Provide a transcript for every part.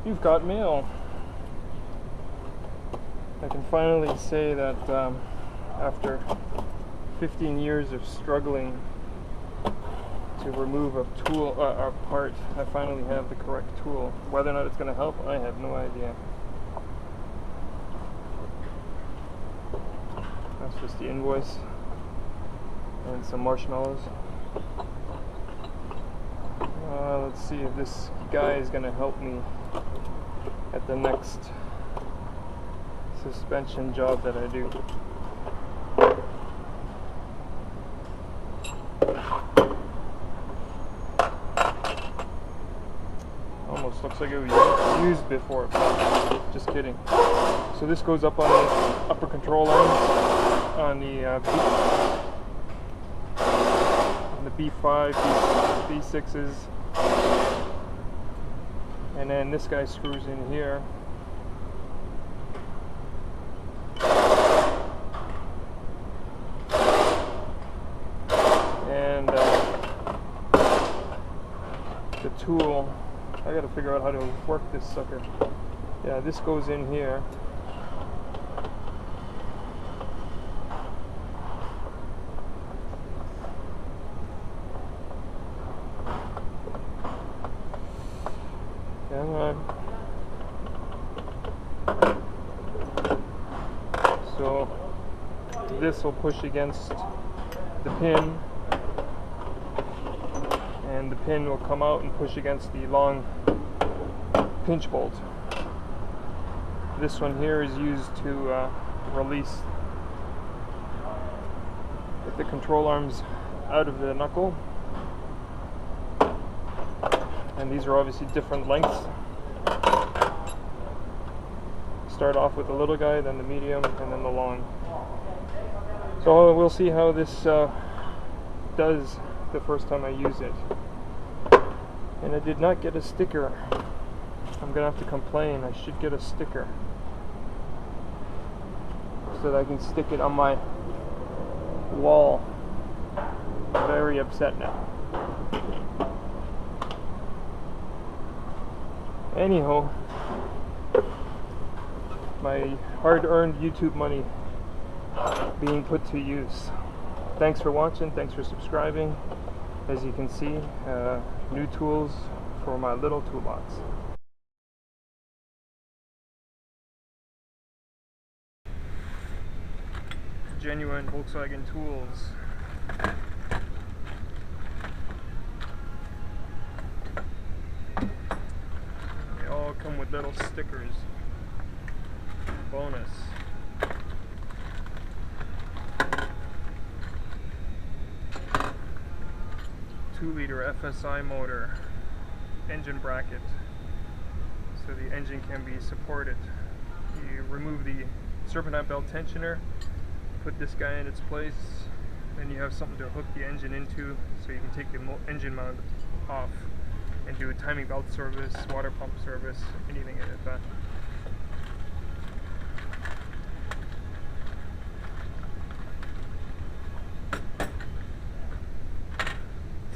You've got mail. I can finally say that after 15 years of struggling to remove a tool, a part, I finally have the correct tool. Whether or not it's going to help, I have no idea. That's just the invoice and some marshmallows. Let's see if this guy is going to help me at the next suspension job that I do. Almost looks like it was used before, but just kidding. So this goes up on the upper control arm on the B5, B6s, and then this guy screws in here. And the tool, I gotta figure out how to work this sucker. Yeah, this goes in here. Come on. So this will push against the pin, and the pin will come out and push against the long pinch bolt. This one here is used to release the control arms out of the knuckle, and these are obviously different lengths. Start off with the little guy, then the medium, and then the long. So we'll see how this does the first time I use it. And I did not get a sticker. I'm gonna have to complain. I should get a sticker so that I can stick it on my wall. I'm very upset now. Anyhow, my hard-earned YouTube money being put to use. Thanks for watching, thanks for subscribing. As you can see, new tools for my little toolbox. Genuine Volkswagen tools. They all come with little stickers. Bonus. 2-liter FSI motor, engine bracket, so the engine can be supported. You remove the serpentine belt tensioner, put this guy in its place, then you have something to hook the engine into, so you can take the engine mount off and do a timing belt service, water pump service, anything like that.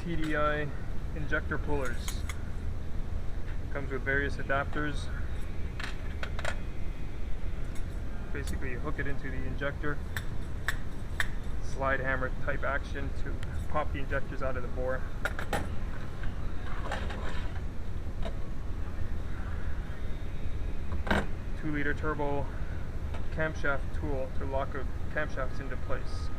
TDI injector pullers. Comes with various adapters. Basically you hook it into the injector, slide hammer type action to pop the injectors out of the bore. Two-liter turbo camshaft tool to lock a camshafts into place.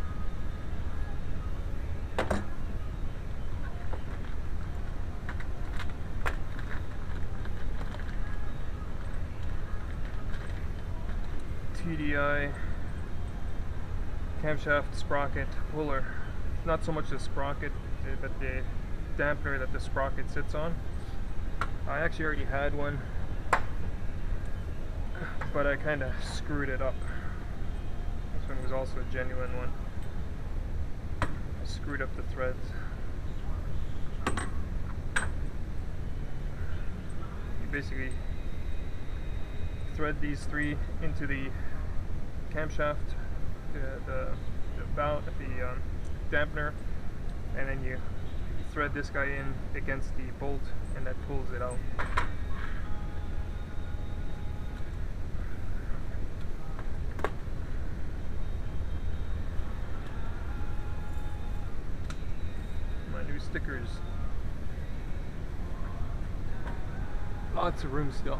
TDI camshaft sprocket puller. Not so much the sprocket, but the dampener that the sprocket sits on. I actually already had one, but I kind of screwed it up. This one was also a genuine one. I screwed up the threads. You basically thread these three into the camshaft, the dampener, and then you thread this guy in against the bolt, and that pulls it out. stickers. Lots of room still.